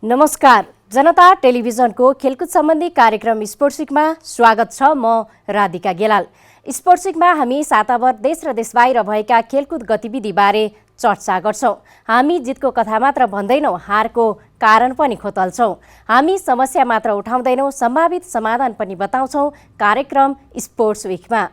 नमस्कार, जनता टेलिभिजनको खेलकुद सम्बन्धी कार्यक्रम स्पोर्ट्स विकमा स्वागत छ। म राधिका गेलाल। स्पोर्ट्स विकमा हामी साताभर देश र देश बाहिर भएका खेलकुद गतिविधिबारे चर्चा गर्छौं। हामी जितको कथा मात्र भन्दैनौं, हारको कारण पनि खोतल्छौं। हामी समस्या मात्र उठाउँदैनौं, सम्भावित समाधान पनि बताउँछौं। कार्यक्रम स्पोर्ट्स विकमा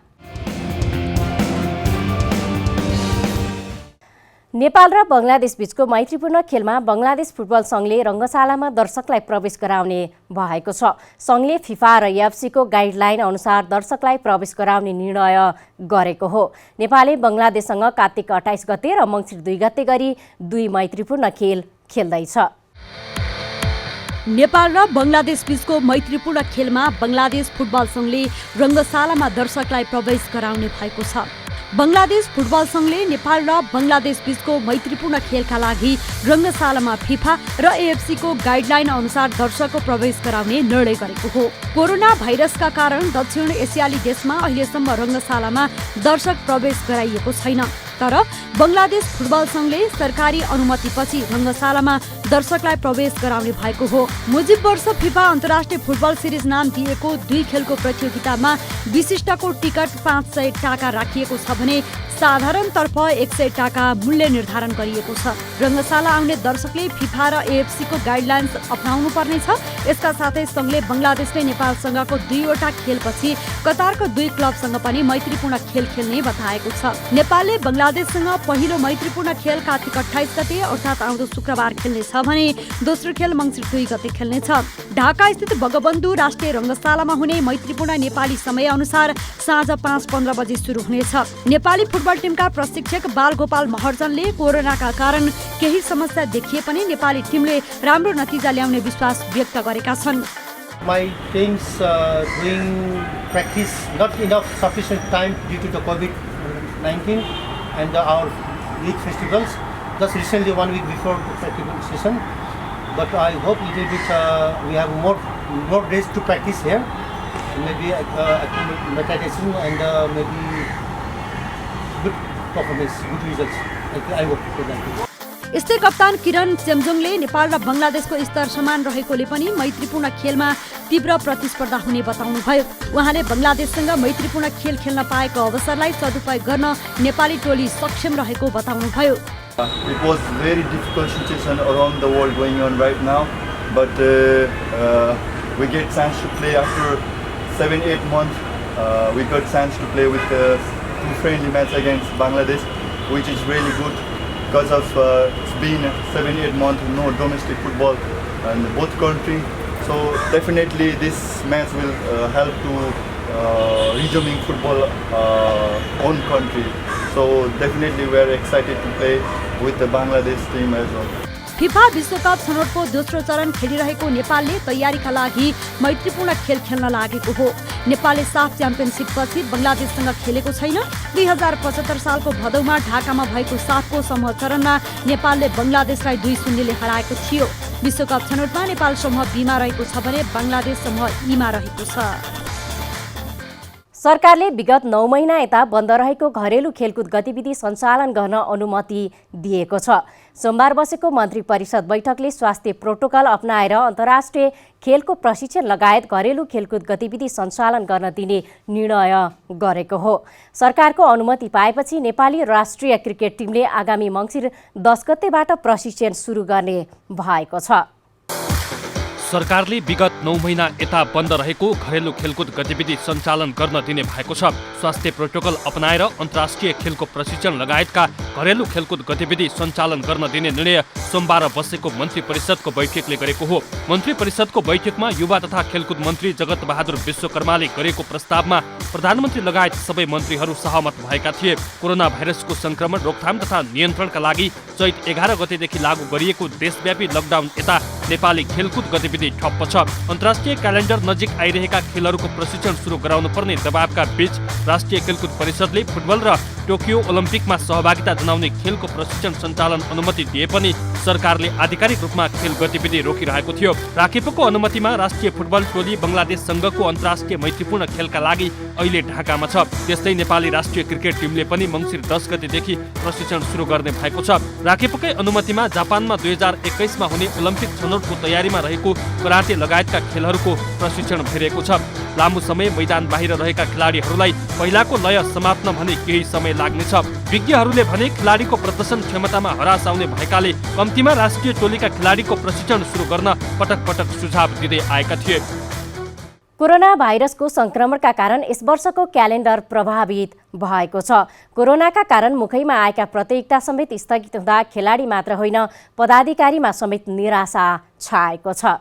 नेपाल र बंगलादेश बीचको मैत्रीपूर्ण खेलमा बंगलादेश फुटबल संघले रङ्गशालामा दर्शकलाई प्रवेश गराउने भएको छ। संघले फिफा र एएफसीको गाइडलाइन अनुसार दर्शकलाई प्रवेश गराउने निर्णय गरेको हो। नेपालले बंगलादेशसँग कार्तिक 28 गते र मङ्सिर 2 गते गरी 2 मैत्रीपूर्ण खेल खेल्दैछ। नेपाल र बंगलादेश बीचको मैत्रीपूर्ण खेलमा बंगलादेश फुटबल संघले रङ्गशालामा दर्शकलाई प्रवेश गराउने भएको छ। बंगलादेश फुटबल संघले नेपाल र बंगलादेश बीचको मैत्रीपूर्ण खेलका लागि रङ्गशालामा फिफा र एएफसीको गाइडलाइन अनुसार दर्शकको प्रवेश गराउने निर्णय गरेको हो। कोरोना भाइरसका कारण दक्षिण एसियाली देशमा अहिलेसम्म रङ्गशालामा दर्शक प्रवेश गराइएको छैन। तर बंगलादेश फुटबल संघले सरकारी अनुमतिपछि रङ्गशालामा दर्शकलाई प्रवेश गराउने भएको हो। मुजिब वर्ष फिफा अन्तर्राष्ट्रिय फुटबल सिरिज नाम दिएको 2 खेलको प्रतियोगितामा विशिष्टको टिकट 500 टाका राखिएको छ भने साधारणतर्फ 100 टाका मूल्य निर्धारण गरिएको छ। रङ्गशाला आउने दर्शकले फिफा र एएफसीको गाइडलाइन्स अपनाउनु पर्नेछ। यसका साथै संघले बंगलादेशले नेपालसँगको 2वटा खेलपछि कतारको 2 क्लबसँग पनि मैत्रीपूर्ण खेल खेल्ने बताएको छ। नेपालले बंगलादेशसँग पहिलो मैत्रीपूर्ण खेल कार्तिक 28 गते अर्थात् आउँदो शुक्रबार खेल्नेछ भने दोस्रो खेल मङ्सिर 2 गते खेल्नेछ। ढाका स्थित बगबन्धु राष्ट्रिय रङ्गशालामा हुने मैत्रीपूर्ण नेपाली समय अनुसार साँझ 5:15 बजे सुरु हुनेछ। नेपाली फुटबल टिमका प्रशिक्षक बालगोपाल महर्जनले कोरोनाका कारण केही समस्या देखिए पनि नेपाली टिमले राम्रो नतिजा ल्याउने विश्वास व्यक्त गरेका छन्। My team's doing practice not enough sufficient time due to the COVID-19 and our league festivals. Just recently 1 week before the festival season, but I hope little bit we have more days to practice here. Maybe meditation and maybe good performance, good results. I hope for that. यस्तै कप्तान किरण चेम्जोङले नेपाल र बंगलादेशको स्तर समान रहेकोले पनि मैत्रीपूर्ण खेलमा तीव्र प्रतिस्पर्धा हुने बताउनुभयो। उहाँले बंगलादेशसँग मैत्रीपूर्ण खेल खेल्न पाएको अवसरलाई सदुपयोग गर्न नेपाली टोली सक्षम रहेको बताउनुभयो। It was very difficult situation around the world going on right now, but we get chance to play after 7-8 months. We got chance to play with 2 friendly match against Bangladesh, which is really good because of it's been 7-8 months no domestic football in both countries. So definitely this match will help to resuming football own country. So definitely we are excited to play with the Bangladesh team as well. FIFA विश्वकप छनौटको दोस्रो चरण खेलिरहेको नेपालले तयारीका लागि मैत्रीपूर्ण खेल खेल्न लागेको हो। नेपालले साफ च्याम्पियनसिपपछि बंगलादेशसँग खेलेको छैन। 2075 सालको भदौमा ढाकामा भएको साफको समूह चरणमा नेपालले बंगलादेशलाई 2-0 ले हराएको थियो। विश्वकप छनौटमा नेपाल समूह बीमा रहेको छ भने बंगलादेश समूह ईमा रहेको छ। सरकारले विगत 9 महिना यता बन्द रहेको घरेलु खेलकुद गतिविधि सञ्चालन गर्न अनुमति दिएको छ। सोमबार बसेको मन्त्री परिषद बैठकले स्वास्थ्य प्रोटोकल अपनाएर अन्तर्राष्ट्रिय खेलको प्रशिक्षण लगायत घरेलु खेलकुद गतिविधि सञ्चालन गर्न दिने निर्णय गरेको हो। सरकारको अनुमति पाएपछि नेपाली राष्ट्रिय क्रिकेट टिमले आगामी मङ्सिर 10 गतेबाट प्रशिक्षण सुरु गर्ने भएको छ। सरकारले विगत 9 महिना यता बन्द रहेको घरेलु खेलकुद गतिविधि सञ्चालन गर्न दिने भएको छ। स्वास्थ्य प्रोटोकल अपनाएर अन्तर्राष्ट्रिय खेलको प्रशिक्षण लगायतका घरेलु खेलकुद गतिविधि सञ्चालन गर्न दिने निर्णय सोमबार बसेको मन्त्री परिषदको बैठकले गरेको हो। मन्त्री परिषदको बैठकमा युवा तथा खेलकुद मन्त्री जगत बहादुर विश्वकर्माले गरेको प्रस्तावमा प्रधानमन्त्री लगायत सबै मन्त्रीहरू सहमत भएका थिए। कोरोना भाइरसको संक्रमण रोकथाम तथा नियन्त्रणका लागि चैत 11 गतेदेखि लागू गरिएको देशव्यापी लकडाउन यता नेपाली खेलकुद गतिविधि ठप्प छ। अन्तर्राष्ट्रिय क्यालेन्डर नजिक आइरहेका खेलहरूको प्रशिक्षण सुरु गराउनु पर्ने दबावका बीच राष्ट्रिय खेलकुद परिषदले फुटबल र टोकियो ओलम्पिकमा सहभागिता जनाउने खेलको प्रशिक्षण सञ्चालन अनुमति दिए पनि सरकारले आधिकारिक रूपमा खेल गतिविधि रोकिरहेको थियो। राखेपको अनुमतिमा राष्ट्रिय फुटबल टोली बंगलादेशसँगको अन्तर्राष्ट्रिय मैत्रीपूर्ण खेलका लागि अहिले ढाकामा छ। त्यस्तै नेपाली राष्ट्रिय क्रिकेट टिमले पनि मङ्सिर 10 गतेदेखि प्रशिक्षण सुरु गर्ने भएको छ। राखेपकै अनुमतिमा जापानमा 2021 मा हुने ओलम्पिक छनौटको तयारीमा रहेको कराटे लगायतका खेलहरूको प्रशिक्षण भइरहेको छ। लामो समय मैदान बाहिर रहेका खेलाडीहरूलाई पहिलाको लय समाप्न भने केही समय लाग्नेछ। विज्ञहरूले भने खेलाडीको प्रदर्शन क्षमतामा हरास आउने भएकाले कम्तीमा राष्ट्रिय टोलीका खेलाडीको प्रशिक्षण सुरु गर्न पटक पटक सुझाव दिँदै आएका थिए। कोरोना भाइरसको संक्रमणका कारण यस वर्षको क्यालेन्डर प्रभावित भएको छ। कोरोनाका कारण मुखैमा आएका प्रतियोगिता समेत स्थगित हुँदा खेलाडी मात्र होइन पदाधिकारीमा समेत निराशा छाएको छ।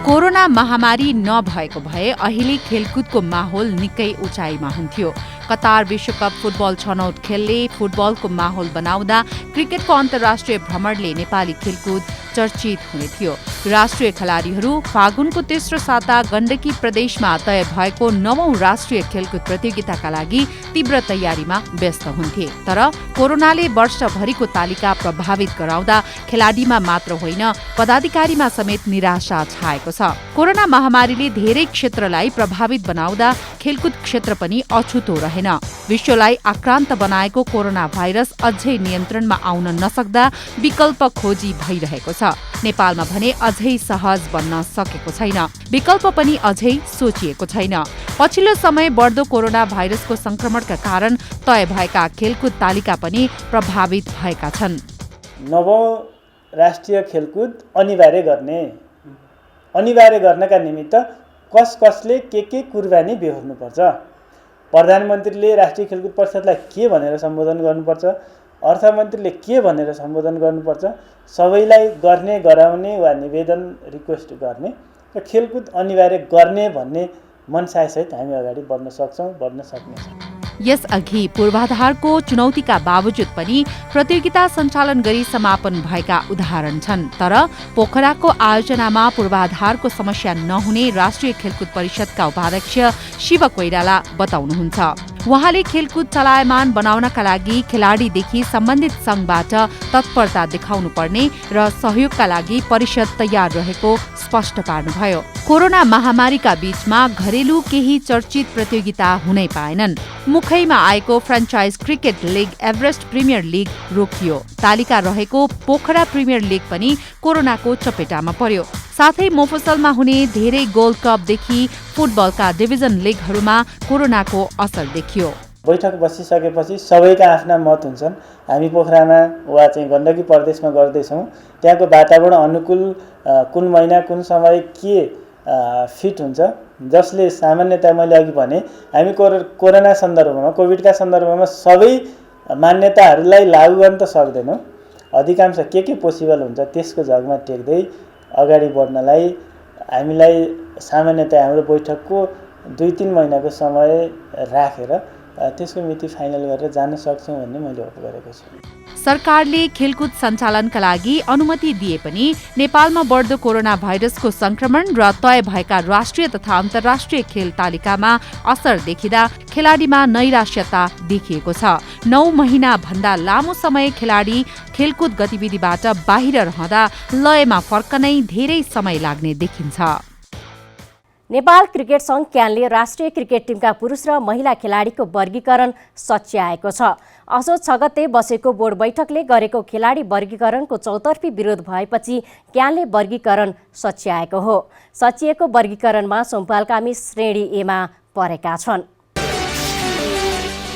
कोरोना महामारी नभएको भए अहिले खेलकुदको माहौल निकै उचाइमा हुन्थ्यो। कतार विश्वकप फुटबल छनौट खेलले फुटबलको माहौल बनाउँदा क्रिकेटको अन्तर्राष्ट्रिय भ्रमणले नेपाली खेलकुद चर्चित हुने थियो। राष्ट्रिय खेलाडीहरू फागुनको तेस्रो साता गण्डकी प्रदेशमा तय भएको 9औं राष्ट्रिय खेलकुद प्रतियोगिताका लागि तीव्र तयारीमा व्यस्त हुन्थे। तर कोरोनाले वर्षभरिको तालिका प्रभावित गराउँदा खेलाडीमा मात्र होइन पदाधिकारीमा समेत निराशा छाएको छ। कोरोना महामारीले धेरै क्षेत्रलाई प्रभावित बनाउँदा खेलकुद क्षेत्र पनि अछुतो रहेन। विश्वलाई आक्रान्त बनाएको कोरोना भाइरस अझै नियन्त्रणमा आउन नसक्दा विकल्प खोजी भइरहेको छ। नेपालमा भने अझै सहज बन्न सकेको छैन। विकल्प पनि अझै सोचिएको छैन। पछिल्लो समय बढ्दो कोरोना भाइरसको संक्रमणका कारण तय भएका खेलकुद तालिका पनि प्रभावित भएका छन्। 9औं राष्ट्रिय खेलकुद अनिवार्य गर्नका निमित्त कसले के कुर्बानी बेहोर्नुपर्छ। प्रधानमन्त्रीले राष्ट्रिय खेलकुद परिषदलाई के भनेर सम्बोधन गर्नुपर्छ, अर्थमन्त्रीले के भनेर सम्बोधन गर्नुपर्छ, सबैलाई गर्ने गराउने वा निवेदन रिक्वेस्ट गर्ने र खेलकुद अनिवार्य गर्ने भन्ने मनसायसहित हामी अगाडि बढ्न सक्छौँ, बढ्न सक्नेछौँ। यसअघि पूर्वाधारको चुनौतीका बावजुद पनि प्रतियोगिता सञ्चालन गरी समापन भएका उदाहरण छन्। तर पोखराको आयोजनामा पूर्वाधारको समस्या नहुने राष्ट्रिय खेलकुद परिषदका उपाध्यक्ष शिव कोइराला बताउनुहुन्छ। उहाँले खेलकुद चलायमान बनाउनका लागि खेलाडीदेखि सम्बन्धित सङ्घबाट तत्परता देखाउनु पर्ने र सहयोगका लागि परिषद तयार रहेको स्पष्ट पार्नुभयो। कोरोना महामारीका बीचमा घरेलु केही चर्चित प्रतियोगिता हुनै पाएनन्। मुखैमा आएको franchise cricket league Everest premier league रोकियो। तालिका रहेको पोखरा प्रिमियर लिग पनि कोरोनाको चपेटामा पर्यो। साथै मोफसलमा हुने धेरै गोल्ड कपदेखि फुटबलका डिभिजन लिगहरूमा कोरोनाको असर देखियो। बैठक बसिसकेपछि सबैका आफ्ना मत हुन्छन्। हामी पोखरामा वा चाहिँ गण्डकी प्रदेशमा गर्दैछौँ। त्यहाँको वातावरण अनुकूल कुन महिना कुन समय के फिट हुन्छ, जसले सामान्यतया मैले अघि भने हामी कोरोना सन्दर्भमा कोभिडका सन्दर्भमा सबै मान्यताहरूलाई लागू गर्न त सक्दैनौँ। अधिकांश के पोसिबल हुन्छ त्यसको जगमा टेक्दै अगाडि बढ्नलाई हामीलाई सामान्यतया हाम्रो बैठकको 2-3 महिनाको समय राखेर त्यसको मिति फाइनल गरेर जान सक्छौँ भन्ने मैले होप गरेको छु। सरकारले खेलकुद सञ्चालनका लागि अनुमति दिए पनि नेपालमा बढ्दो कोरोना भाइरसको संक्रमण र तय भएका राष्ट्रिय तथा अन्तर्राष्ट्रिय खेल तालिकामा असर देखिँदा खेलाडीमा नैराश्यता देखिएको छ। 9 महिना भन्दा लामो समय खेलाडी खेलकुद गतिविधिबाट बाहिर रहँदा लयमा फर्कनै धेरै समय लाग्ने देखिन्छ। नेपाल क्रिकेट सङ्घ क्यानले राष्ट्रिय क्रिकेट टिमका पुरुष र महिला खेलाडीको वर्गीकरण सच्याएको छ। असोज 6 गते बसेको बोर्ड बैठकले गरेको खेलाडी वर्गीकरणको चौतर्फी विरोध भएपछि क्यानले वर्गीकरण सच्याएको हो। सच्याएको वर्गीकरणमा सोमपालकामी श्रेणी एमा परेका छन्।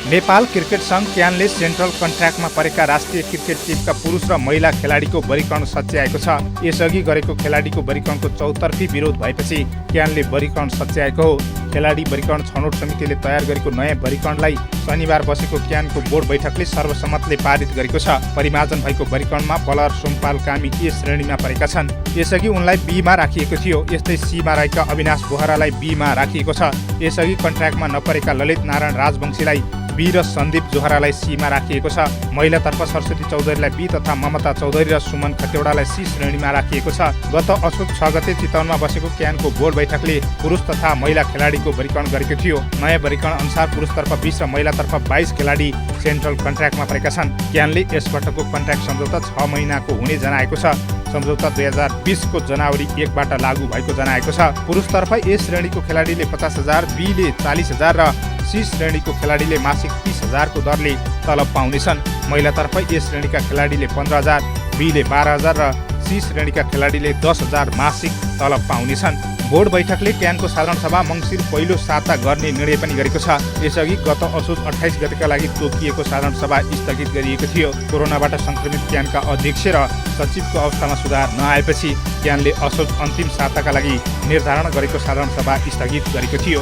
नेपाल क्रिकेट सङ्घ क्यानले सेन्ट्रल कन्ट्र्याक्टमा परेका राष्ट्रिय क्रिकेट टिमका पुरुष र महिला खेलाडीको वर्गीकरण सच्याएको छ। यसअघि गरेको खेलाडीको वर्गीकरणको चौतर्फी विरोध भएपछि क्यानले वर्गीकरण सच्याएको हो। खेलाडी वर्गीकरण छनौट समितिले तयार गरेको नयाँ वर्गीकरणलाई शनिबार बसेको क्यानको बोर्ड बैठकले सर्वसम्मतले पारित गरेको छ। परिमार्जन भएको वर्गीकरणमा बलर सोमपाल कामी ए श्रेणीमा परेका छन्। यसअघि उनलाई बीमा राखिएको थियो। यस्तै सीमा रहेका अविनाश बोहरालाई बीमा राखिएको छ। यसअघि कन्ट्र्याक्टमा नपरेका ललित नारायण राजवंशीलाई बी र सन्दीप जोहरालाई सीमा राखिएको छ। महिलातर्फ सरस्वती चौधरीलाई बी तथा ममता चौधरी र सुमन खतेवडालाई सी श्रेणीमा राखिएको छ। गत असोज 6 गते चितवनमा बसेको क्यानको बोर्ड बैठकले पुरुष तथा महिला खेलाडीको वर्गीकरण गरेको थियो। नयाँ वर्गीकरण अनुसार पुरुषतर्फ 20 र महिलातर्फ 22 खेलाडी सेन्ट्रल कन्ट्र्याक्टमा परेका छन्। क्यानले यसपटकको कन्ट्र्याक्ट सम्झौता 6 महिनाको हुने जनाएको छ। सम्झौता 2020 को जनवरी 1 बाट लागू भएको जनाएको छ। पुरुषतर्फ ए श्रेणीको खेलाडीले 50,000, बी ले 40,000 र सी श्रेणीको खेलाडीले मासिक 30,000 को दरले तलब पाउनेछन्। महिलातर्फ ए श्रेणीका खेलाडीले 15,000, बी ले 12,000 र सी सी श्रेणीका खेलाडीले 10,000 मासिक तलब पाउनेछन्। बोर्ड बैठकले क्यानको साधारण सभा मङ्सिर पहिलो साता गर्ने निर्णय पनि गरेको छ। यसअघि गत असोज 28 गतेका लागि तोकिएको साधारण सभा स्थगित गरिएको थियो। कोरोनाबाट सङ्क्रमित क्यानका अध्यक्ष र सचिवको अवस्थामा सुधार नआएपछि क्यानले असोज अन्तिम साताका लागि निर्धारण गरेको साधारण सभा स्थगित गरेको थियो।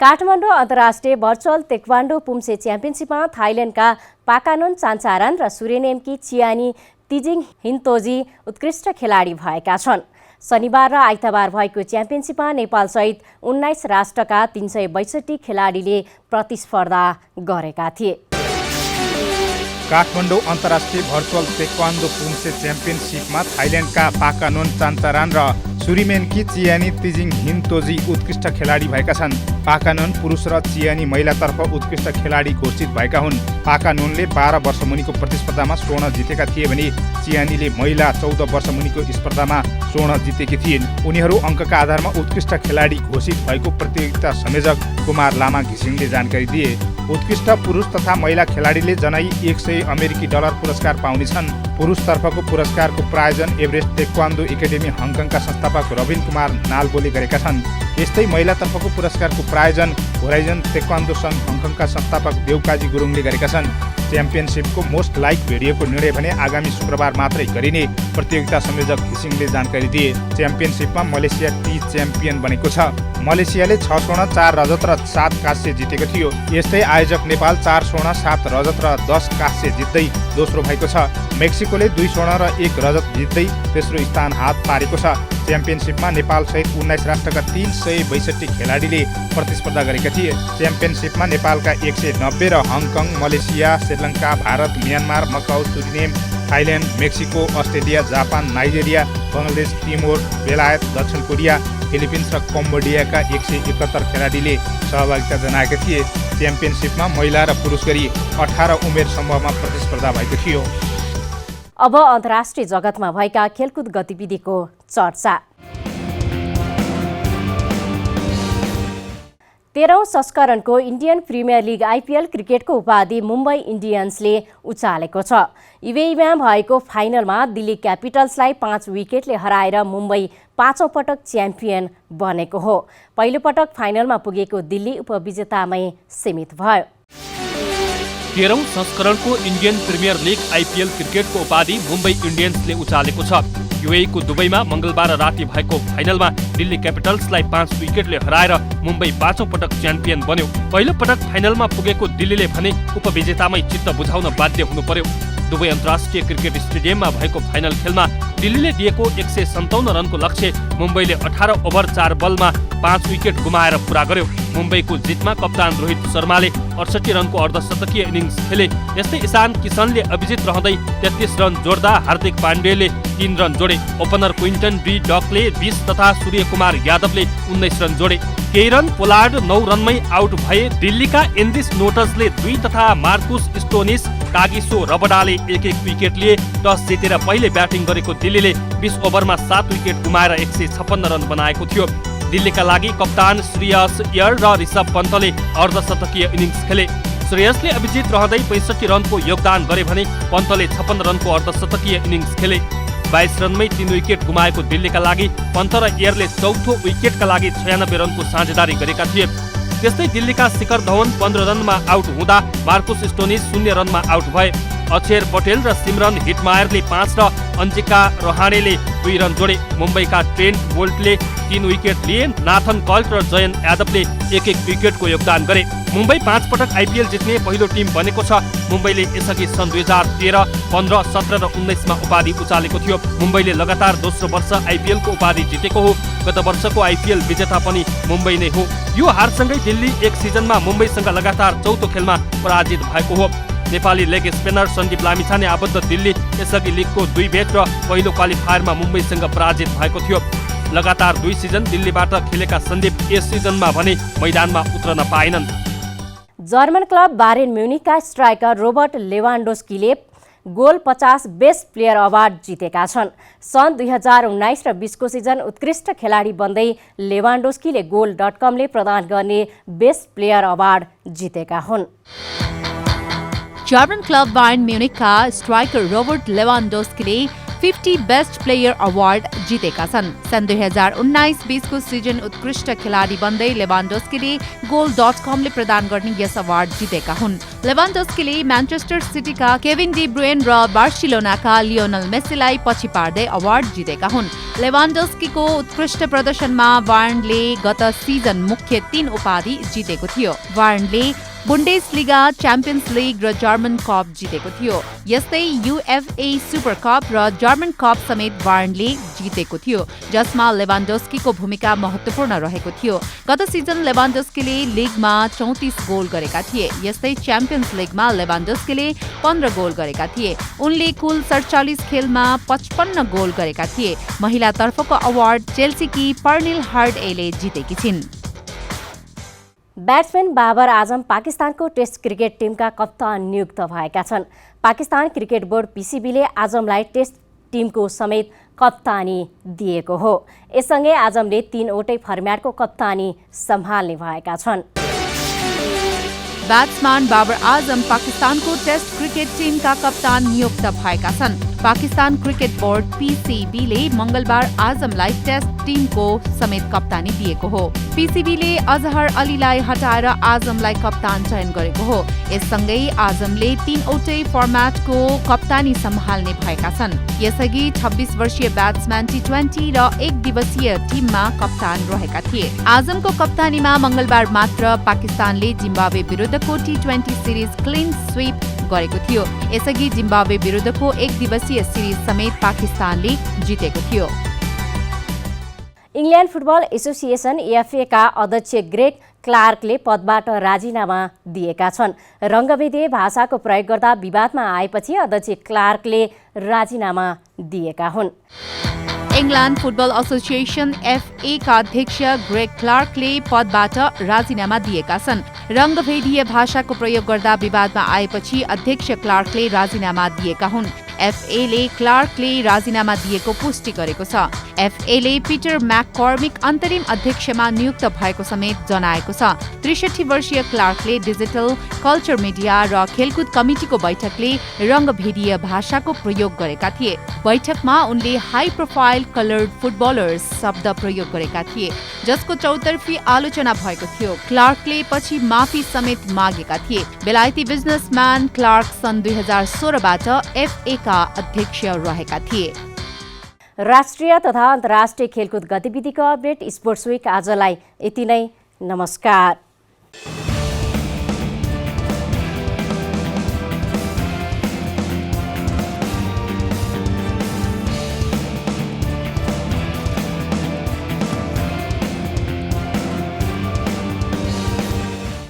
काठमाडौँ अन्तर्राष्ट्रिय भर्चुअल तेक्वान्डो पुम्से च्याम्पियनसिपमा थाइल्यान्डका पाकानोन चान्चारान र सुरेनेमकी चियानी तिजिङ हिन्तोजी उत्कृष्ट खेलाडी भएका छन्। शनिबार र आइतबार भएको च्याम्पियनसिपमा नेपालसहित 19 राष्ट्रका 362 खेलाडीले प्रतिस्पर्धा गरेका थिए। काठमाडौँ अन्तर्राष्ट्रिय भर्चुअल तेक्वान्डो पुम्से च्याम्पियनसिपमा थाइल्यान्डका पाकानोन चान्चारान र सुरिमेनकी चियानी तिजिङ हिन्तोजी उत्कृष्ट खेलाडी भएका छन्। पाकानोन पुरुष र चियानी महिलातर्फ उत्कृष्ट खेलाडी घोषित भएका हुन्। पाकानोनले 12 वर्ष मुनिको प्रतिस्पर्धामा स्वर्ण जितेका थिए भने चियानीले महिला 14 वर्ष मुनिको स्पर्धामा स्वर्ण जितेकी थिइन्। उनीहरू अङ्कका आधारमा उत्कृष्ट खेलाडी घोषित भएको प्रतियोगिता संयोजक कुमार लामा घिसिङले जानकारी दिए। उत्कृष्ट पुरुष तथा महिला खेलाडीले जनै $100 पुरस्कार पाउनेछन्। पुरुषतर्फको पुरस्कारको प्रायोजन एभरेस्ट तेक्वान्डो एकाडेमी हङकङका संस्थापक रविन कुमार नाल्बोले गरेका छन्। यस्तै महिलातर्फको पुरस्कारको प्रायोजन होराइजन तेक्वान्डो सङ्घ हङकङका संस्थापक देवकाजी गुरुङले गरेका छन्। च्याम्पियनसिपको मोस्ट लाइक भेटिएको निर्णय भने आगामी शुक्रबार मात्रै गरिने प्रतियोगिता संयोजक घिसिङले जानकारी दिए। च्याम्पियनसिपमा मलेसिया टी च्याम्पियन बनेको छ। मलेसियाले 6 स्वर्ण 4 रजत र 7 काँस्य जितेको थियो। यस्तै आयोजक नेपाल 4 स्वर्ण 7 रजत र 10 काँस्य जित्दै दोस्रो भएको छ। मेक्सिकोले 2 स्वर्ण र 1 रजत जित्दै तेस्रो स्थान हात पारेको छ। च्याम्पियनसिपमा नेपालसहित 19 राष्ट्रका 362 खेलाडीले प्रतिस्पर्धा गरेका थिए। च्याम्पियनसिपमा नेपालका 190 र Hong Kong, Malaysia, Sri Lanka, Bharat, Myanmar, Macau, Suriname, Thailand, Mexico, Australia, Japan, Nigeria, Bangladesh, Timor, बेलायत, दक्षिण कोरिया, फिलिपिन्स र कम्बोडियाका 171 खेलाडीले सहभागिता जनाएका थिए। च्याम्पियनसिपमा महिला र पुरुष गरी 18 उमेर समूहमा प्रतिस्पर्धा भएको थियो। अब अन्तर्राष्ट्रिय जगतमा भएका खेलकुद गतिविधिको चर्चा। 13औं संस्करणको इन्डियन प्रिमियर लिग आइपिएल क्रिकेटको उपाधि मुम्बई इन्डियन्सले उचालेको छ। युएईमा भएको फाइनलमा दिल्ली क्यापिटल्सलाई 5 विकेटले हराएर मुम्बई 5औं पटक च्याम्पियन बनेको हो। पहिलो पटक फाइनलमा पुगेको दिल्ली उपविजेतामै सीमित भयो। 13औं संस्करणको इन्डियन प्रिमियर लिग आइपिएल क्रिकेटको उपाधि मुम्बई इन्डियन्सले उचालेको छ। युएईको दुबईमा मंगलबार राति भएको फाइनलमा दिल्ली क्यापिटल्सलाई 5 विकेटले हराएर मुम्बई 5औं पटक च्याम्पियन बन्यो। पहिलो पटक फाइनलमा पुगेको दिल्लीले भने उपविजेतामै चित्त बुझाउन बाध्य हुनु पर्यो। दुबई अन्तर्राष्ट्रिय क्रिकेट स्टेडियममा भएको फाइनल खेलमा दिल्लीले दिएको 157 रनको लक्ष्य मुम्बईले 18 ओभर 4 बलमा 5 विकेट गुमाएर पूरा गर्यो। मुम्बईको जितमा कप्तान रोहित शर्माले 68 रनको अर्धशतकीय इनिङ्स खेले। यस्तै ईशान किसनले अभिजित रहँदै 33 रन जोड्दा हार्दिक पाण्डेले 3 रन जोडे। ओपनर क्विन्टन डी डकले 20 तथा सूर्यकुमार यादवले 19 रन जोडे। केरन पोलार्ड 9 रनमै आउट भए। दिल्लीका एन्डिस नोटसले 2 तथा मार्कुस स्टोनिस, कागिसो रबडाले 1-1 विकेट लिए। टस जितेर पहिले ब्याटिङ गरेको दिल्लीले 20 ओभरमा 7 विकेट गुमाएर 156 रन बनाएको थियो। दिल्लीका लागि कप्तान श्रेयस अय्यर र ऋषभ पन्तले अर्धशतकीय इनिङ्स खेले। श्रेयसले अभिजित रहँदै 65 रनको योगदान गरे भने पन्तले 56 रनको अर्धशतकीय इनिङ्स खेले। 22 रनमै 3 विकेट गुमाएको दिल्लीका लागि पन्त र अय्यरले चौथो विकेटका लागि 96 रनको साझेदारी गरेका थिए। त्यस्तै दिल्लीका शिखर धवन 15 रनमा आउट हुँदा मार्कुस स्टोनिस 0 रनमा आउट भए। अक्षर पटेल र सिमरन हिटमायरले 5 र अन्जिका रहाणेले 2 रन जोडे। मुम्बईका ट्रेन्ट बोल्टले 3 विकेट लिए। नाथन कल्ट र जयन यादवले 1-1 विकेटको योगदान गरे। मुम्बई 5 पटक आइपिएल जित्ने पहिलो टिम बनेको छ। मुम्बईले यसअघि सन् 2013, 15, 17 र 19मा उपाधि उचालेको थियो। मुम्बईले लगातार दोस्रो वर्ष आइपिएलको उपाधि जितेको हो। गत वर्षको आइपिएल विजेता पनि मुम्बई नै हो। यो हारसँगै दिल्ली एक सिजनमा मुम्बईसँग लगातार चौथो खेलमा पराजित भएको हो। नेपाली लेग स्पिनर सन्दीप लामिछाने आबद्ध दिल्ली यसअघि लिगको 2 भेट र पहिलो क्वालिफायरमा मुम्बईसँग पराजित भएको थियो। लगातार 2 सिजन दिल्लीबाट खेलेका सन्दीप यस सिजनमा भने मैदानमा उत्रन पाएनन्। जर्मन क्लब बायर्न म्युनिखका स्ट्राइकर रोबर्ट लेवान्डोस्कीले गोल 50 बेस्ट प्लेयर अवार्ड जितेका छन्। सन् 2019 र 20 को सिजन उत्कृष्ट खेलाडी बन्दै लेवान्डोस्कीले गोल.कमले प्रदान गर्ने बेस्ट प्लेयर अवार्ड जितेका हुन्। जर्मन क्लब बायर्न म्युनिखका स्ट्राइकर रोबर्ट लेवान्डोस्कीले 50 बेस्ट प्लेयर अवार्ड जितेका छन्। सन् 2019-20 को सिजन उत्कृष्ट खेलाडी बन्दै लेभान्डोस्कीले goal.com ले प्रदान गर्ने यस अवार्ड जितेका हुन्। लेभान्डोस्कीले म्यान्चेस्टर सिटीका केभिन डी ब्रुयन र बार्सिलोनाका लियोनल मेस्सीलाई पछि पार्दै अवार्ड जितेका हुन्। लेभान्डोस्कीको उत्कृष्ट प्रदर्शनमा बायर्नले गत सिजन मुख्य 3 उपाधि जितेको थियो। बायर्नले बुन्डेसलिगा, च्याम्पियन्स लिग र जर्मन कप जितेको थियो। यस्तै युएफए सुपर कप र जर्मन कप समेत बायर्नले जितेको थियो, जसमा लेभान्डोस्कीको भूमिका महत्त्वपूर्ण रहेको थियो। गत सिजन लेभान्डोस्कीले लिगमा 34 गोल गरेका थिए। यस्तै च्याम्पियन्स लिगमा लेभान्डोस्कीले 15 गोल गरेका थिए। उनले कुल 47 खेलमा 55 गोल गरेका थिए। महिलातर्फको अवार्ड चेल्सीकी पर्निल हार्डेले जितेकी छिन्। ब्याट्सम्यान बाबर आजम पाकिस्तानको टेस्ट क्रिकेट टिमका कप्तान नियुक्त भएका छन्। पाकिस्तान क्रिकेट बोर्ड पीसीबीले आजमलाई टेस्ट टिमको समेत कप्तानी दिएको हो। यससँगै आजमले 3वटै फर्म्याटको कप्तानी सम्हाल्ने भएका छन्। ब्याट्सम्यान बाबर आजम पाकिस्तानको टेस्ट क्रिकेट टिमका कप्तान नियुक्त भएका छन्। पाकिस्तान क्रिकेट बोर्ड पीसीबीले मंगलबार आजमलाई टेस्ट टिमको समेत कप्तानी दिएको हो। पीसीबीले अजहर अलीलाई हटाएर आजमलाई कप्तान चयन गरेको हो। यससँगै आजमले 3वटै फर्म्याटको कप्तानी सम्हाल्ने भएका छन्। यसअघि 26 वर्षीय ब्याट्सम्यान टी20 र 1 दिवसीय टिममा कप्तान रहेका थिए। आजमको कप्तानीमा मंगलबार मात्र पाकिस्तानले जिम्बाब्वे विरुद्धको टी20 सिरिज क्लिन स्वीप गरेको थियो। यसअघि जिम्बाब्वे विरुद्धको 1 दिवसीय सिरिज समेत पाकिस्तानले जितेको थियो। इङ्ल्यान्ड फुटबल एसोसिएसन एएफए का अध्यक्ष ग्रेग क्लार्कले पदबाट राजीनामा दिएका छन्। रङ्गभेदीय भाषाको प्रयोग गर्दा विवादमा आएपछि अध्यक्ष क्लार्कले राजीनामा दिएका हुन्। इङ्ल्यान्ड फुटबल एसोसिएसन एफए का अध्यक्ष ग्रेग क्लार्कले पदबाट राजीनामा दिएका छन्। रङ्गभेदीय भाषाको प्रयोग गर्दा विवादमा आएपछि अध्यक्ष क्लार्कले राजीनामा दिएका हुन्। एफएले क्लार्कले राजीनामा दिएको पुष्टि गरेको छ। एफएले पिटर म्याककर्मिक अन्तरिम अध्यक्षमा नियुक्त भएको समेत जनाएको छ। 63 वर्षीय क्लार्कले डिजिटल कल्चर मिडिया र खेलकुद कमिटीको बैठकले रङ्गभेदीय भाषाको प्रयोग गरेका थिए। बैठकमा उनले हाई प्रोफाइल कलर्ड फुटबलर्स शब्द प्रयोग गरेका थिए, जसको चौतर्फी आलोचना भएको थियो। क्लार्कले पछि माफी समेत मागेका थिए। बेलायती बिजनेसम्यान क्लार्क सन् 2016बाट एफए का अध्यक्ष रहेका थिए। राष्ट्रिय तथा अन्तर्राष्ट्रिय खेलकुद गतिविधिको अपडेट स्पोर्ट्स विक आजलाई यति नै। नमस्कार।